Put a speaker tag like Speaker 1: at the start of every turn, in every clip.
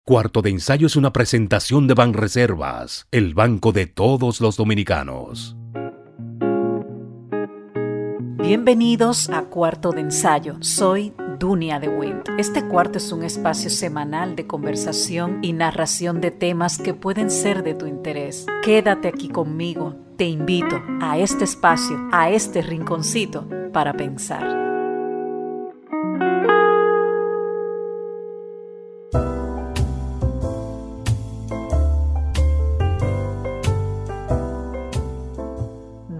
Speaker 1: Cuarto de Ensayo es una presentación de Banreservas, el banco de todos los dominicanos.
Speaker 2: Bienvenidos a Cuarto de Ensayo. Soy Dunia de Wind. Este cuarto es un espacio semanal de conversación y narración de temas que pueden ser de tu interés. Quédate aquí conmigo. Te invito a este espacio, a este rinconcito para pensar.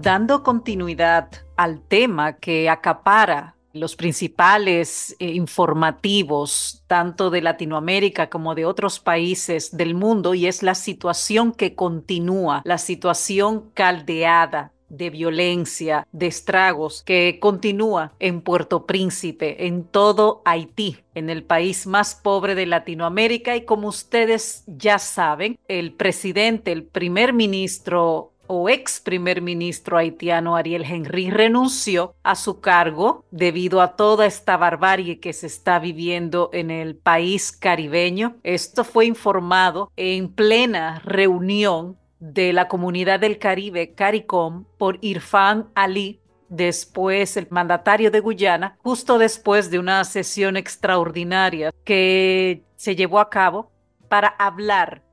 Speaker 2: Dando continuidad al tema que acapara los principales informativos, tanto de Latinoamérica como de otros países del mundo, y es la situación que continúa, la situación caldeada de violencia, de estragos, que continúa en Puerto Príncipe, en todo Haití, en el país más pobre de Latinoamérica. Y como ustedes ya saben, el presidente, el primer ministro o ex primer ministro haitiano Ariel Henry renunció a su cargo debido a toda esta barbarie que se está viviendo en el país caribeño. Esto fue informado en plena reunión de la Comunidad del Caribe, CARICOM, por Irfan Ali, después el mandatario de Guyana, justo después de una sesión extraordinaria que se llevó a cabo para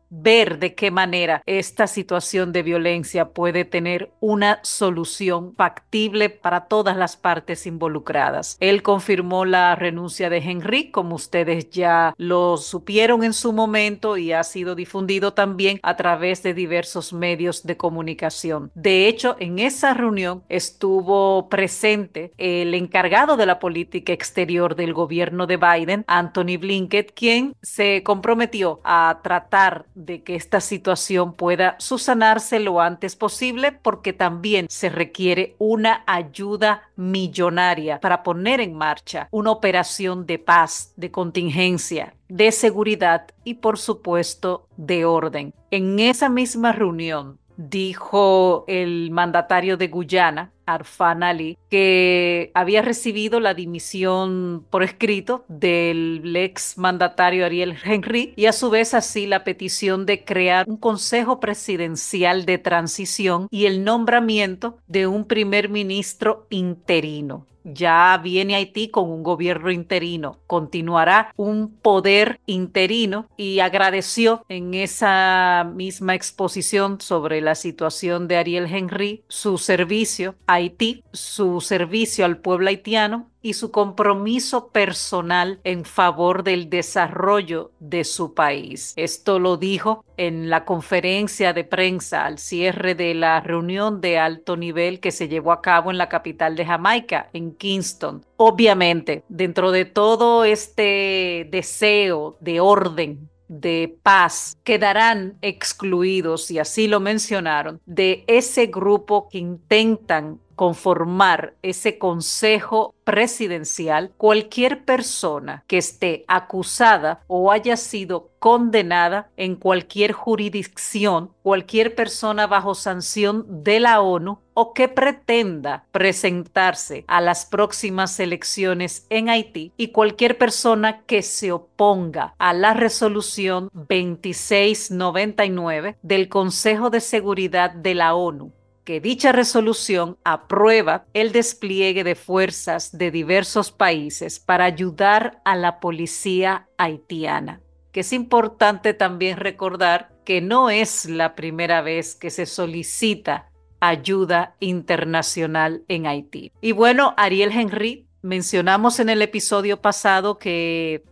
Speaker 2: ver de qué manera esta situación de violencia puede tener una solución factible para todas las partes involucradas. Él confirmó la renuncia de Henry, como ustedes ya lo supieron en su momento, y ha sido difundido también a través de diversos medios de comunicación. De hecho, en esa reunión estuvo presente el encargado de la política exterior del gobierno de Biden, Anthony Blinken, quien se comprometió a tratar de que esta situación pueda subsanarse lo antes posible, porque también se requiere una ayuda millonaria para poner en marcha una operación de paz, de contingencia, de seguridad y, por supuesto, de orden. En esa misma reunión dijo el mandatario de Guyana, Irfan Ali, que había recibido la dimisión por escrito del ex mandatario Ariel Henry, y a su vez así la petición de crear un consejo presidencial de transición y el nombramiento de un primer ministro interino. Ya viene Haití con un gobierno interino, continuará un poder interino, y agradeció en esa misma exposición sobre la situación de Ariel Henry su servicio a Haití, su servicio al pueblo haitiano y su compromiso personal en favor del desarrollo de su país. Esto lo dijo en la conferencia de prensa al cierre de la reunión de alto nivel que se llevó a cabo en la capital de Jamaica, en Kingston. Obviamente, dentro de todo este deseo de orden, de paz, quedarán excluidos, y así lo mencionaron, de ese grupo que intentan conformar ese consejo presidencial cualquier persona que esté acusada o haya sido condenada en cualquier jurisdicción, cualquier persona bajo sanción de la ONU o que pretenda presentarse a las próximas elecciones en Haití, y cualquier persona que se oponga a la resolución 2699 del Consejo de Seguridad de la ONU, que dicha resolución aprueba el despliegue de fuerzas de diversos países para ayudar a la policía haitiana. Que es importante también recordar que no es la primera vez que se solicita ayuda internacional en Haití. Y bueno, Ariel Henry, mencionamos en el episodio pasado que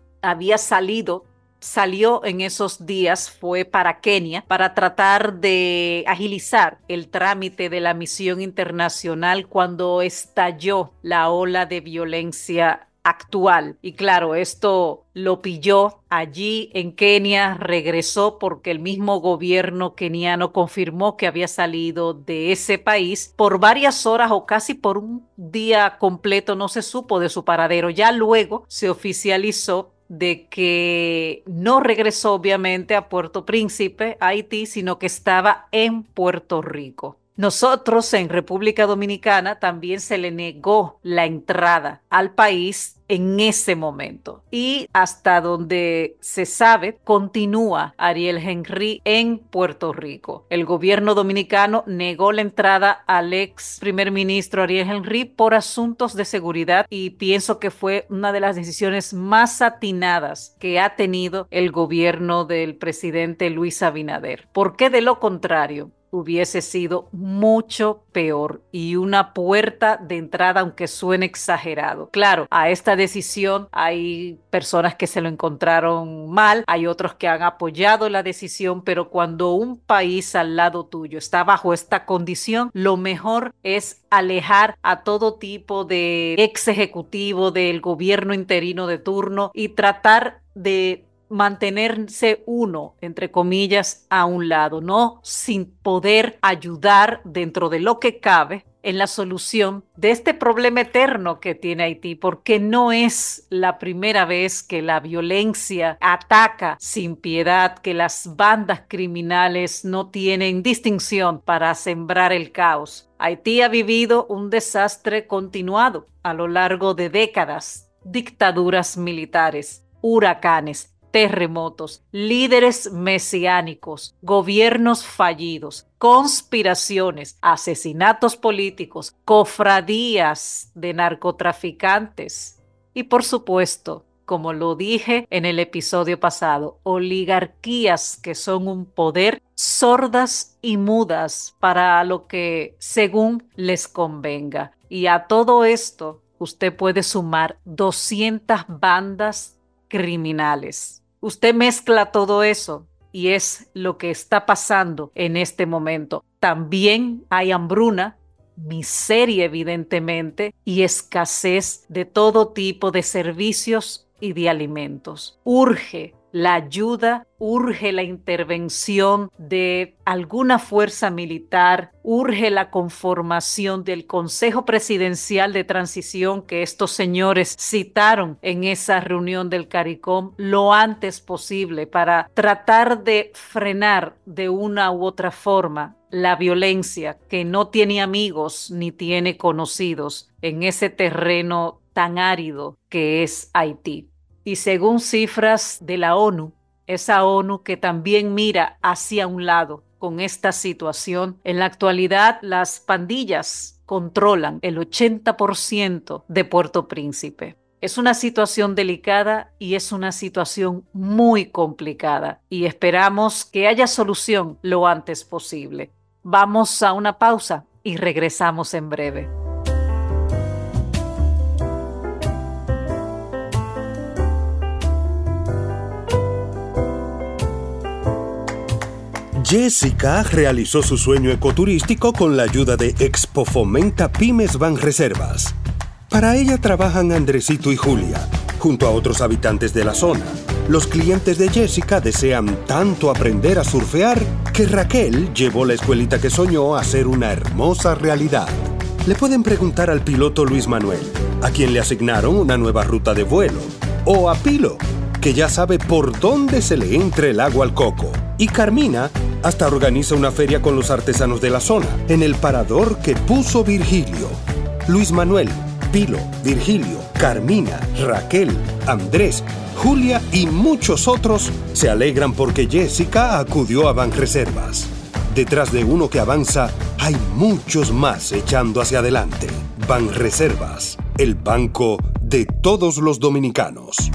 Speaker 2: salió en esos días, fue para Kenia, para tratar de agilizar el trámite de la misión internacional cuando estalló la ola de violencia actual. Y claro, esto lo pilló allí en Kenia, regresó porque el mismo gobierno keniano confirmó que había salido de ese país por varias horas o casi por un día completo, no se supo de su paradero. Ya luego se oficializó de que no regresó obviamente a Puerto Príncipe, Haití, sino que estaba en Puerto Rico. Nosotros en República Dominicana también se le negó la entrada al país en ese momento. Y hasta donde se sabe, continúa Ariel Henry en Puerto Rico. El gobierno dominicano negó la entrada al ex primer ministro Ariel Henry por asuntos de seguridad y pienso que fue una de las decisiones más atinadas que ha tenido el gobierno del presidente Luis Abinader. ¿Por qué de lo contrario hubiese sido mucho peor y una puerta de entrada, aunque suene exagerado? Claro, a esta decisión hay personas que se lo encontraron mal, hay otros que han apoyado la decisión, pero cuando un país al lado tuyo está bajo esta condición, lo mejor es alejar a todo tipo de ex ejecutivo del gobierno interino de turno y tratar de mantenerse uno, entre comillas, a un lado, no sin poder ayudar dentro de lo que cabe en la solución de este problema eterno que tiene Haití, porque no es la primera vez que la violencia ataca sin piedad, que las bandas criminales no tienen distinción para sembrar el caos. Haití ha vivido un desastre continuado a lo largo de décadas, dictaduras militares, huracanes, terremotos, líderes mesiánicos, gobiernos fallidos, conspiraciones, asesinatos políticos, cofradías de narcotraficantes y, por supuesto, como lo dije en el episodio pasado, oligarquías que son un poder sordas y mudas para lo que según les convenga. Y a todo esto usted puede sumar 200 bandas criminales. Usted mezcla todo eso y es lo que está pasando en este momento. También hay hambruna, miseria evidentemente y escasez de todo tipo de servicios y de alimentos. Urge la ayuda, urge la intervención de alguna fuerza militar, urge la conformación del Consejo Presidencial de Transición que estos señores citaron en esa reunión del CARICOM lo antes posible para tratar de frenar de una u otra forma la violencia que no tiene amigos ni tiene conocidos en ese terreno tan árido que es Haití. Y según cifras de la ONU, esa ONU que también mira hacia un lado con esta situación, en la actualidad las pandillas controlan el 80% de Puerto Príncipe. Es una situación delicada y es una situación muy complicada y esperamos que haya solución lo antes posible. Vamos a una pausa y regresamos en breve.
Speaker 3: Jessica realizó su sueño ecoturístico con la ayuda de Expo Fomenta Pymes Banreservas. Para ella trabajan Andresito y Julia, junto a otros habitantes de la zona. Los clientes de Jessica desean tanto aprender a surfear que Raquel llevó la escuelita que soñó a ser una hermosa realidad. Le pueden preguntar al piloto Luis Manuel, a quien le asignaron una nueva ruta de vuelo, o a Pilo, que ya sabe por dónde se le entra el agua al coco. Y Carmina hasta organiza una feria con los artesanos de la zona, en el parador que puso Virgilio. Luis Manuel, Pilo, Virgilio, Carmina, Raquel, Andrés, Julia y muchos otros se alegran porque Jessica acudió a Banreservas. Detrás de uno que avanza, hay muchos más echando hacia adelante. Banreservas, el banco de todos los dominicanos.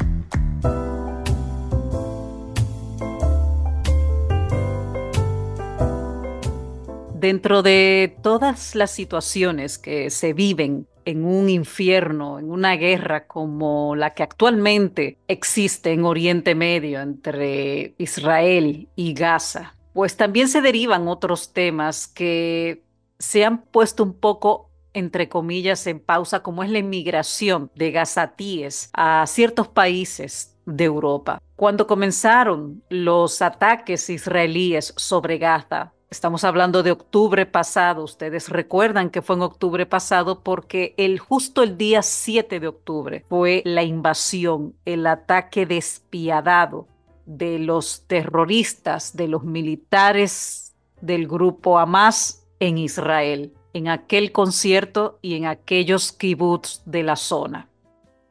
Speaker 2: Dentro de todas las situaciones que se viven en un infierno, en una guerra como la que actualmente existe en Oriente Medio entre Israel y Gaza, pues también se derivan otros temas que se han puesto un poco, entre comillas, en pausa, como es la inmigración de gazatíes a ciertos países de Europa. Cuando comenzaron los ataques israelíes sobre Gaza, estamos hablando de octubre pasado. Ustedes recuerdan que fue en octubre pasado porque justo el día 7 de octubre fue la invasión, el ataque despiadado de los terroristas, de los militares del grupo Hamas en Israel, en aquel concierto y en aquellos kibbutz de la zona.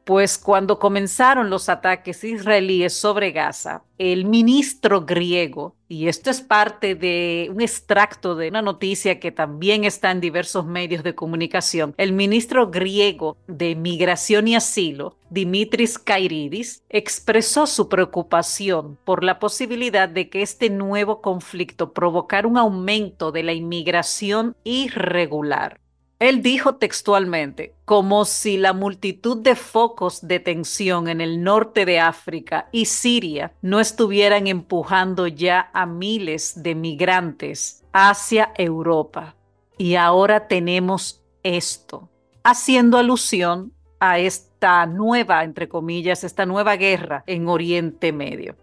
Speaker 2: Pues cuando comenzaron los ataques israelíes sobre Gaza, el ministro griego, y esto es parte de un extracto de una noticia que también está en diversos medios de comunicación, el ministro griego de Migración y Asilo, Dimitris Kairidis, expresó su preocupación por la posibilidad de que este nuevo conflicto provocara un aumento de la inmigración irregular. Él dijo textualmente, como si la multitud de focos de tensión en el norte de África y Siria no estuvieran empujando ya a miles de migrantes hacia Europa. Y ahora tenemos esto, haciendo alusión a esta nueva, entre comillas, esta nueva guerra en Oriente Medio.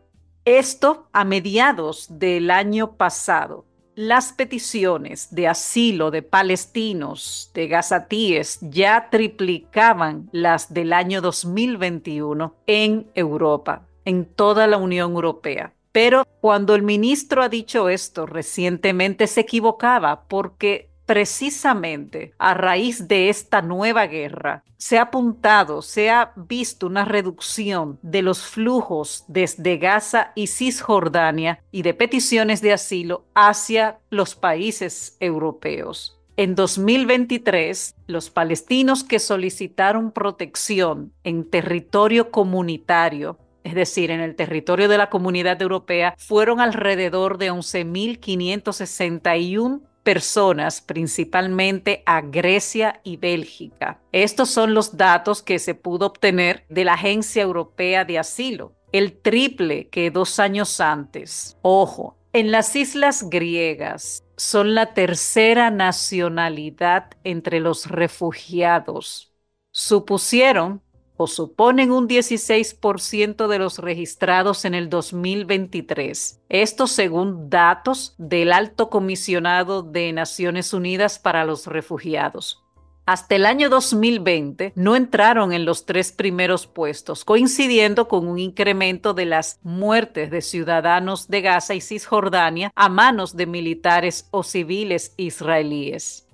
Speaker 2: Esto a mediados del año pasado. Las peticiones de asilo de palestinos, de gazatíes, ya triplicaban las del año 2021 en Europa, en toda la Unión Europea. Pero cuando el ministro ha dicho esto recientemente se equivocaba porque precisamente a raíz de esta nueva guerra se ha apuntado, se ha visto una reducción de los flujos desde Gaza y Cisjordania y de peticiones de asilo hacia los países europeos. En 2023, los palestinos que solicitaron protección en territorio comunitario, es decir, en el territorio de la Comunidad Europea, fueron alrededor de 11.561 personas, principalmente a Grecia y Bélgica. Estos son los datos que se pudo obtener de la Agencia Europea de Asilo, el triple que 2 años antes. Ojo, en las islas griegas son la tercera nacionalidad entre los refugiados. Suponen un 16% de los registrados en el 2023. Esto según datos del Alto Comisionado de Naciones Unidas para los Refugiados. Hasta el año 2020 no entraron en los 3 primeros puestos, coincidiendo con un incremento de las muertes de ciudadanos de Gaza y Cisjordania a manos de militares o civiles israelíes.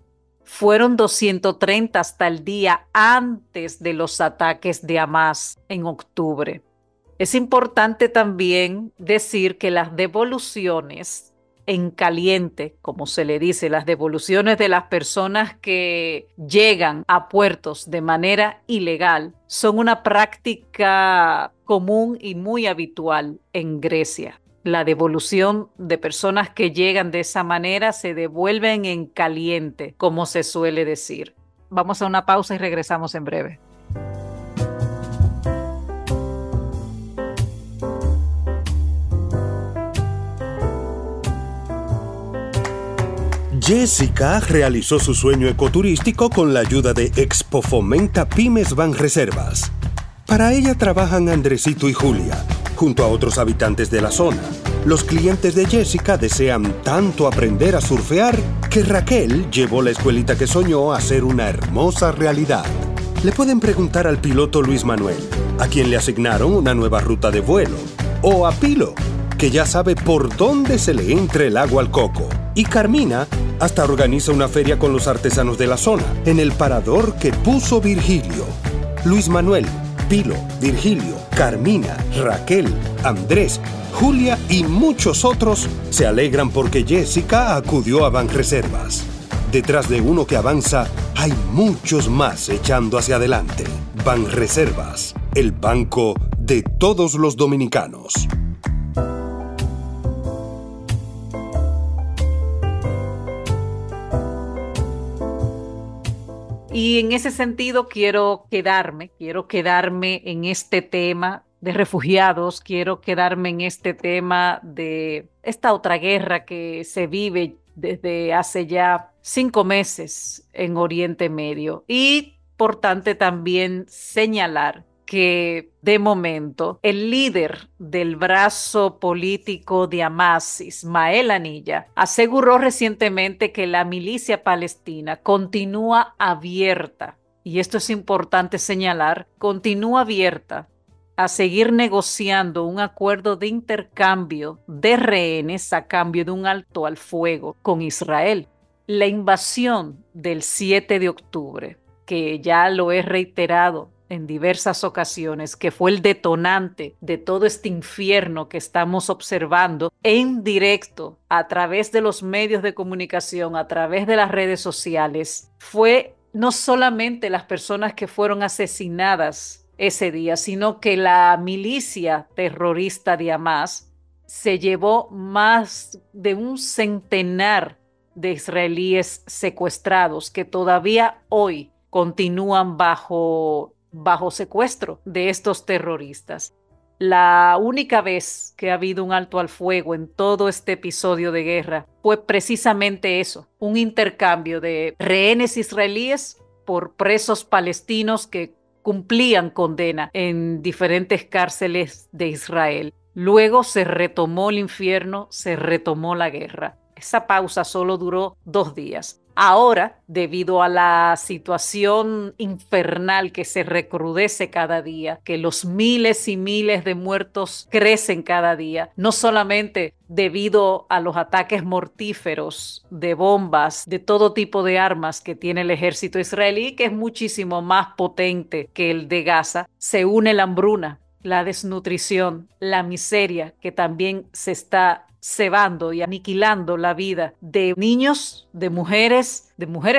Speaker 2: Fueron 230 hasta el día antes de los ataques de Hamás en octubre. Es importante también decir que las devoluciones en caliente, como se le dice, las devoluciones de las personas que llegan a puertos de manera ilegal, son una práctica común y muy habitual en Grecia. La devolución de personas que llegan de esa manera se devuelven en caliente, como se suele decir. Vamos a una pausa y regresamos en breve.
Speaker 3: Jessica realizó su sueño ecoturístico con la ayuda de Expo Fomenta Pymes Banreservas. Para ella trabajan Andresito y Julia, junto a otros habitantes de la zona. Los clientes de Jessica desean tanto aprender a surfear que Raquel llevó la escuelita que soñó a ser una hermosa realidad. Le pueden preguntar al piloto Luis Manuel, a quien le asignaron una nueva ruta de vuelo, o a Pilo, que ya sabe por dónde se le entra el agua al coco. Y Carmina hasta organiza una feria con los artesanos de la zona, en el parador que puso Virgilio. Luis Manuel, Pilo, Virgilio, Carmina, Raquel, Andrés, Julia y muchos otros se alegran porque Jessica acudió a Banreservas. Detrás de uno que avanza, hay muchos más echando hacia adelante. Banreservas, el banco de todos los dominicanos.
Speaker 2: Y en ese sentido quiero quedarme en este tema de refugiados, quiero quedarme en este tema de esta otra guerra que se vive desde hace ya 5 meses en Oriente Medio. Y por tanto también señalar que de momento el líder del brazo político de Hamás, Ismael Haniyeh, aseguró recientemente que la milicia palestina continúa abierta, y esto es importante señalar, continúa abierta a seguir negociando un acuerdo de intercambio de rehenes a cambio de un alto al fuego con Israel. La invasión del 7 de octubre, que ya lo he reiterado en diversas ocasiones, que fue el detonante de todo este infierno que estamos observando en directo a través de los medios de comunicación, a través de las redes sociales, fue no solamente las personas que fueron asesinadas ese día, sino que la milicia terrorista de Hamás se llevó más de un centenar de israelíes secuestrados que todavía hoy continúan bajo secuestro de estos terroristas. La única vez que ha habido un alto al fuego en todo este episodio de guerra fue precisamente eso, un intercambio de rehenes israelíes por presos palestinos que cumplían condena en diferentes cárceles de Israel. Luego se retomó el infierno, se retomó la guerra. Esa pausa solo duró 2 días. Ahora, debido a la situación infernal que se recrudece cada día, que los miles y miles de muertos crecen cada día, no solamente debido a los ataques mortíferos de bombas, de todo tipo de armas que tiene el ejército israelí, que es muchísimo más potente que el de Gaza, se une la hambruna, la desnutrición, la miseria que también se está cebando y aniquilando la vida de niños, de mujeres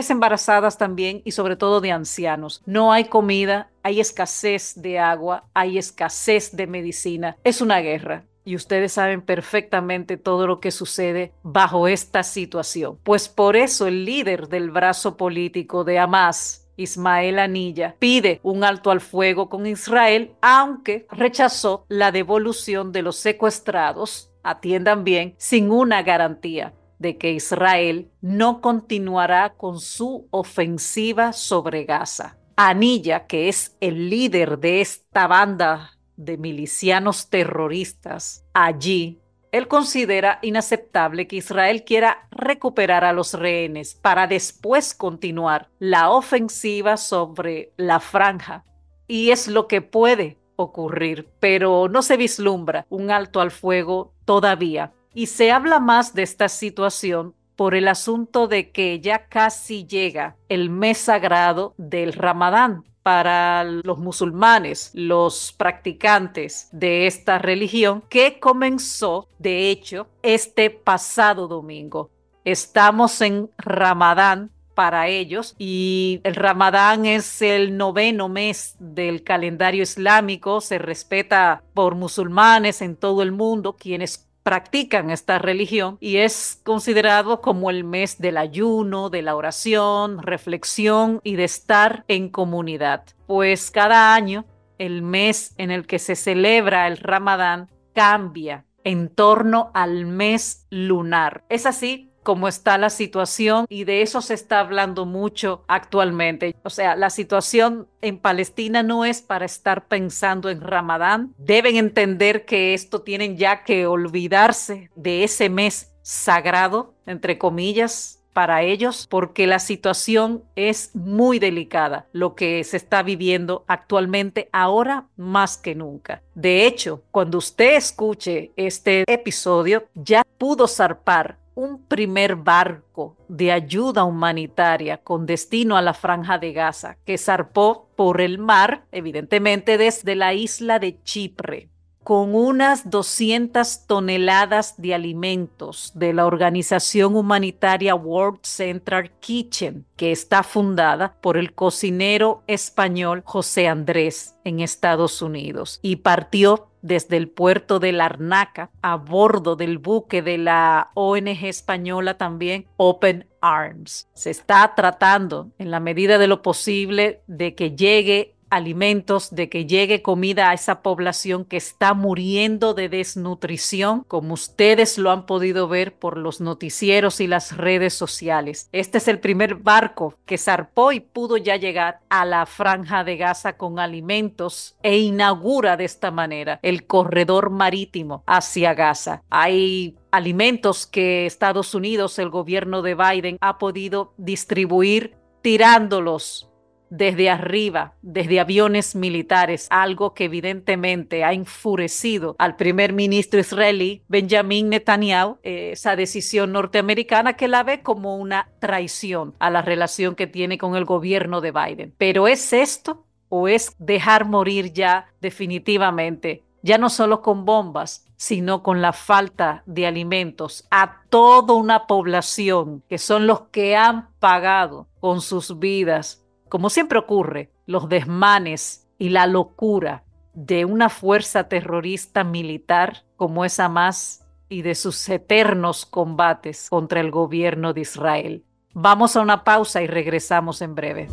Speaker 2: embarazadas también y sobre todo de ancianos. No hay comida, hay escasez de agua, hay escasez de medicina. Es una guerra. Y ustedes saben perfectamente todo lo que sucede bajo esta situación. Pues por eso el líder del brazo político de Hamás, Ismael Haniyeh, pide un alto al fuego con Israel, aunque rechazó la devolución de los secuestrados, atiendan bien, sin una garantía de que Israel no continuará con su ofensiva sobre Gaza. Haniyeh, que es el líder de esta banda de milicianos terroristas allí, él considera inaceptable que Israel quiera recuperar a los rehenes para después continuar la ofensiva sobre la franja. Y es lo que puede ocurrir, pero no se vislumbra un alto al fuego todavía. Y se habla más de esta situación por el asunto de que ya casi llega el mes sagrado del Ramadán para los musulmanes, los practicantes de esta religión, que comenzó, de hecho, este pasado domingo. Estamos en Ramadán para ellos y el Ramadán es el 9º mes del calendario islámico, se respeta por musulmanes en todo el mundo, quienes practican esta religión, y es considerado como el mes del ayuno, de la oración, reflexión y de estar en comunidad. Pues cada año el mes en el que se celebra el Ramadán cambia en torno al mes lunar. Es así como está la situación y de eso se está hablando mucho actualmente. O sea, la situación en Palestina no es para estar pensando en Ramadán. Deben entender que esto tienen ya que olvidarse de ese mes sagrado, entre comillas, para ellos, porque la situación es muy delicada, lo que se está viviendo actualmente, ahora más que nunca. De hecho, cuando usted escuche este episodio, ya pudo zarpar un primer barco de ayuda humanitaria con destino a la Franja de Gaza, que zarpó por el mar, evidentemente desde la isla de Chipre, con unas 200 toneladas de alimentos de la organización humanitaria World Central Kitchen, que está fundada por el cocinero español José Andrés en Estados Unidos, y partió desde el puerto de Larnaca a bordo del buque de la ONG española también Open Arms. Se está tratando en la medida de lo posible de que llegue alimentos, de que llegue comida a esa población que está muriendo de desnutrición, como ustedes lo han podido ver por los noticieros y las redes sociales. Este es el primer barco que zarpó y pudo ya llegar a la Franja de Gaza con alimentos e inaugura de esta manera el corredor marítimo hacia Gaza. Hay alimentos que Estados Unidos, el gobierno de Biden, ha podido distribuir tirándolos desde arriba, desde aviones militares, algo que evidentemente ha enfurecido al primer ministro israelí, Benjamin Netanyahu, esa decisión norteamericana que la ve como una traición a la relación que tiene con el gobierno de Biden. Pero ¿es esto o es dejar morir ya definitivamente, ya no solo con bombas, sino con la falta de alimentos a toda una población que son los que han pagado con sus vidas, como siempre ocurre, los desmanes y la locura de una fuerza terrorista militar como es Hamás y de sus eternos combates contra el gobierno de Israel? Vamos a una pausa y regresamos en breve.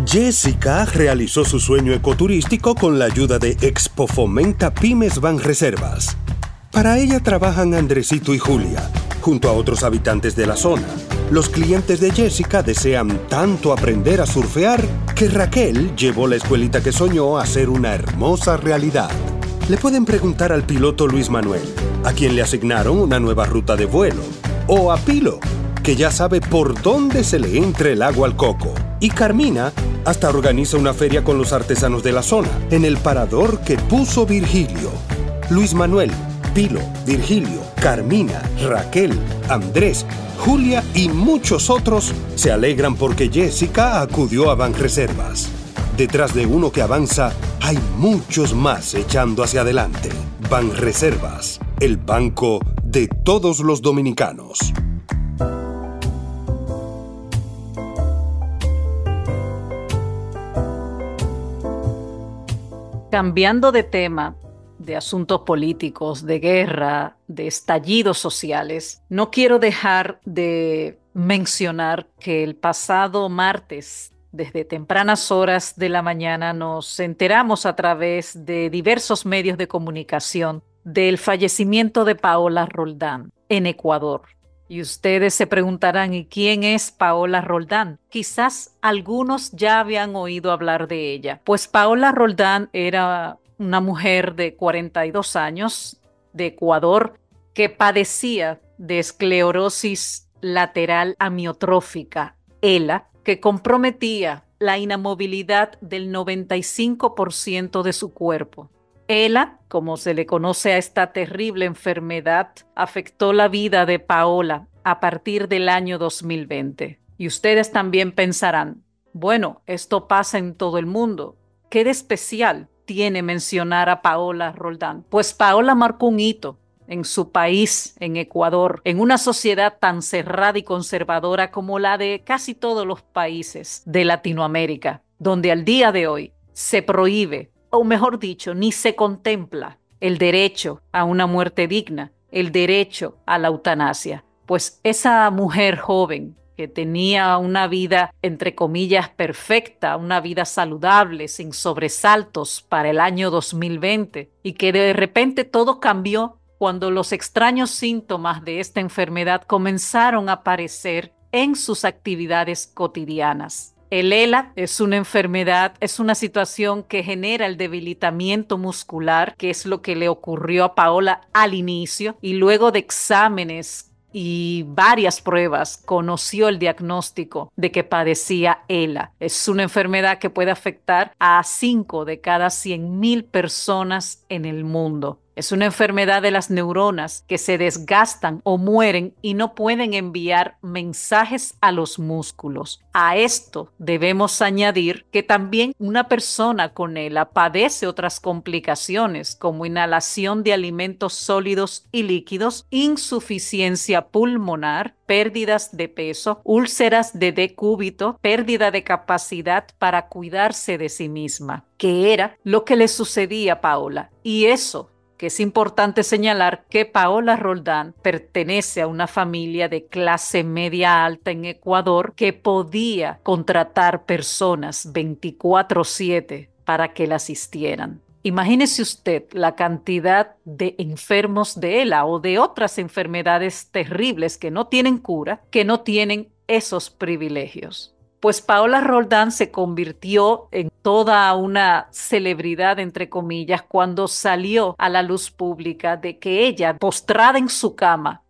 Speaker 3: Jessica realizó su sueño ecoturístico con la ayuda de Expo Fomenta Pymes Banreservas. Para ella trabajan Andresito y Julia, junto a otros habitantes de la zona. Los clientes de Jessica desean tanto aprender a surfear que Raquel llevó la escuelita que soñó a ser una hermosa realidad. Le pueden preguntar al piloto Luis Manuel, a quien le asignaron una nueva ruta de vuelo, o a Pilo, que ya sabe por dónde se le entra el agua al coco. Y Carmina hasta organiza una feria con los artesanos de la zona, en el parador que puso Virgilio. Luis Manuel, Pilo, Virgilio, Carmina, Raquel, Andrés, Julia y muchos otros se alegran porque Jessica acudió a Banreservas. Detrás de uno que avanza, hay muchos más echando hacia adelante. Banreservas, el banco de todos los dominicanos.
Speaker 2: Cambiando de tema, de asuntos políticos, de guerra, de estallidos sociales, no quiero dejar de mencionar que el pasado martes, desde tempranas horas de la mañana, nos enteramos a través de diversos medios de comunicación del fallecimiento de Paola Roldán en Ecuador. Y ustedes se preguntarán, ¿y quién es Paola Roldán? Quizás algunos ya habían oído hablar de ella. Pues Paola Roldán era una mujer de 42 años de Ecuador que padecía de esclerosis lateral amiotrófica, ELA, que comprometía la inamovilidad del 95% de su cuerpo. ELA, como se le conoce a esta terrible enfermedad, afectó la vida de Paola a partir del año 2020. Y ustedes también pensarán, bueno, esto pasa en todo el mundo. ¿Qué de especial tiene mencionar a Paola Roldán? Pues Paola marcó un hito en su país, en Ecuador, en una sociedad tan cerrada y conservadora como la de casi todos los países de Latinoamérica, donde al día de hoy se prohíbe, o mejor dicho, ni se contempla el derecho a una muerte digna, el derecho a la eutanasia. Pues esa mujer joven que tenía una vida, entre comillas, perfecta, una vida saludable, sin sobresaltos para el año 2020, y que de repente todo cambió cuando los extraños síntomas de esta enfermedad comenzaron a aparecer en sus actividades cotidianas. El ELA es una enfermedad, es una situación que genera el debilitamiento muscular, que es lo que le ocurrió a Paola al inicio, y luego de exámenes y varias pruebas conoció el diagnóstico de que padecía ELA. Es una enfermedad que puede afectar a 5 de cada 100,000 personas en el mundo. Es una enfermedad de las neuronas que se desgastan o mueren y no pueden enviar mensajes a los músculos. A esto debemos añadir que también una persona con ELA padece otras complicaciones como inhalación de alimentos sólidos y líquidos, insuficiencia pulmonar, pérdidas de peso, úlceras de decúbito, pérdida de capacidad para cuidarse de sí misma, que era lo que le sucedía a Paola. Y eso que es importante señalar que Paola Roldán pertenece a una familia de clase media alta en Ecuador que podía contratar personas 24/7 para que la asistieran. Imagínese usted la cantidad de enfermos de ELA o de otras enfermedades terribles que no tienen cura, que no tienen esos privilegios. Pues Paola Roldán se convirtió en toda una celebridad, entre comillas, cuando salió a la luz pública de que ella, postrada en su cama,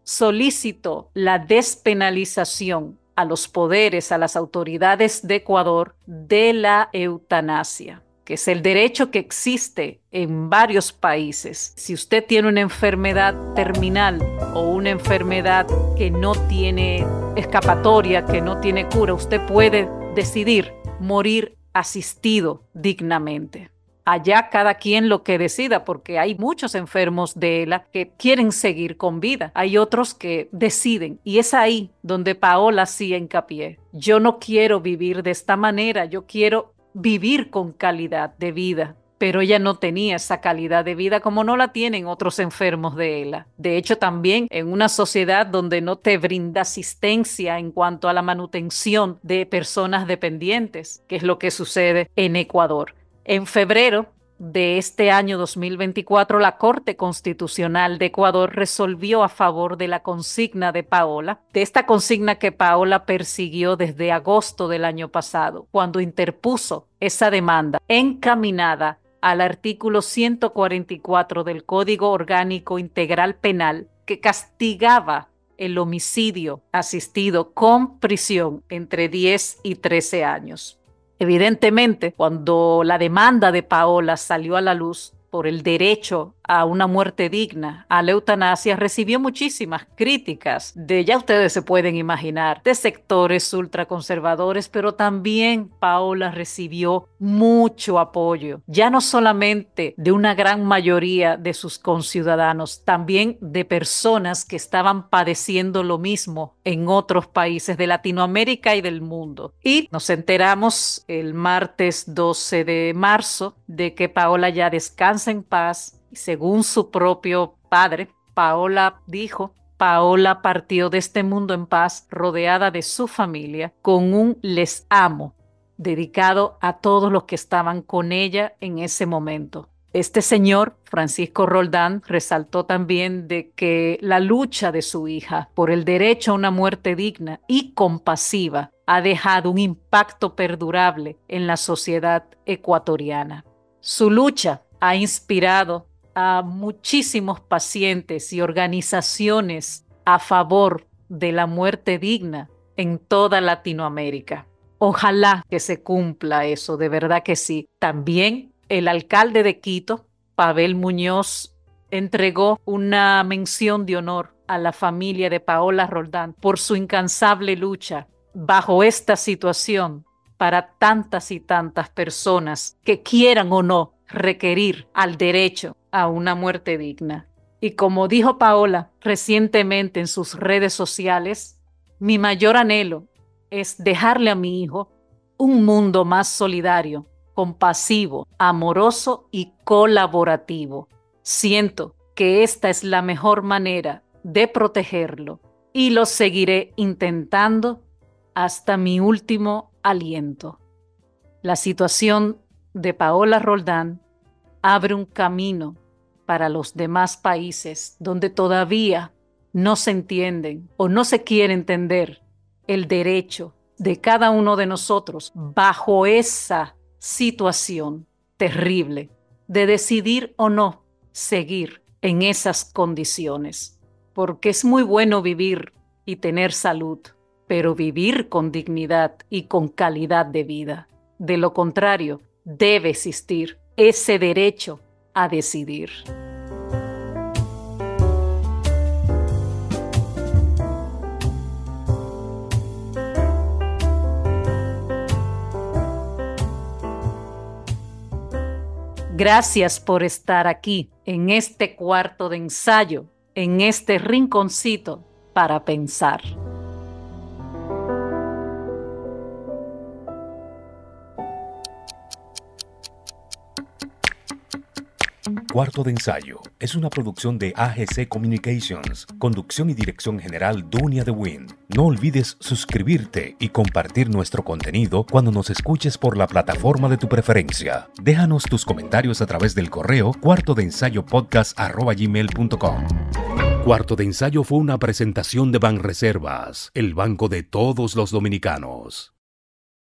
Speaker 2: solicitó la despenalización a los poderes, a las autoridades de Ecuador, de la eutanasia, que es el derecho que existe en varios países. Si usted tiene una enfermedad terminal o una enfermedad que no tiene escapatoria, que no tiene cura, usted puede decidir morir asistido dignamente. Allá cada quien lo que decida, porque hay muchos enfermos de ELA que quieren seguir con vida. Hay otros que deciden, y es ahí donde Paola hacía hincapié. Yo no quiero vivir de esta manera, yo quiero vivir con calidad de vida. Pero ella no tenía esa calidad de vida como no la tienen otros enfermos de ELA. De hecho, también en una sociedad donde no te brinda asistencia en cuanto a la manutención de personas dependientes, que es lo que sucede en Ecuador. En febrero de este año 2024, la Corte Constitucional de Ecuador resolvió a favor de la consigna de Paola, de esta consigna que Paola persiguió desde agosto del año pasado, cuando interpuso esa demanda encaminada al artículo 144 del Código Orgánico Integral Penal, que castigaba el homicidio asistido con prisión entre 10 y 13 años. Evidentemente, cuando la demanda de Paola salió a la luz por el derecho a una muerte digna, a la eutanasia, recibió muchísimas críticas ya ustedes se pueden imaginar, de sectores ultraconservadores, pero también Paola recibió mucho apoyo, ya no solamente de una gran mayoría de sus conciudadanos, también de personas que estaban padeciendo lo mismo en otros países de Latinoamérica y del mundo. Y nos enteramos el martes 12 de marzo de que Paola ya descansa en paz. Según su propio padre, Paola partió de este mundo en paz, rodeada de su familia, con un les amo, dedicado a todos los que estaban con ella en ese momento. Este señor, Francisco Roldán, resaltó también de que la lucha de su hija por el derecho a una muerte digna y compasiva ha dejado un impacto perdurable en la sociedad ecuatoriana. Su lucha ha inspirado a muchísimos pacientes y organizaciones a favor de la muerte digna en toda Latinoamérica. Ojalá que se cumpla eso, de verdad que sí. También el alcalde de Quito, Pavel Muñoz, entregó una mención de honor a la familia de Paola Roldán por su incansable lucha bajo esta situación para tantas y tantas personas que quieran o no requerir al derecho a una muerte digna. Y como dijo Paola recientemente en sus redes sociales, mi mayor anhelo es dejarle a mi hijo un mundo más solidario, compasivo, amoroso y colaborativo. Siento que esta es la mejor manera de protegerlo y lo seguiré intentando hasta mi último aliento. La situación de Paola Roldán abre un camino para los demás países donde todavía no se entienden o no se quiere entender el derecho de cada uno de nosotros bajo esa situación terrible de decidir o no seguir en esas condiciones. Porque es muy bueno vivir y tener salud, pero vivir con dignidad y con calidad de vida. De lo contrario, debe existir ese derecho a decidir. Gracias por estar aquí en este cuarto de ensayo, en este rinconcito para pensar.
Speaker 1: Cuarto de Ensayo es una producción de AGC Communications, conducción y dirección general Dunia de Wind. No olvides suscribirte y compartir nuestro contenido cuando nos escuches por la plataforma de tu preferencia. Déjanos tus comentarios a través del correo cuartodeensayopodcast@gmail.com. Cuarto de Ensayo fue una presentación de Banreservas, el banco de todos los dominicanos.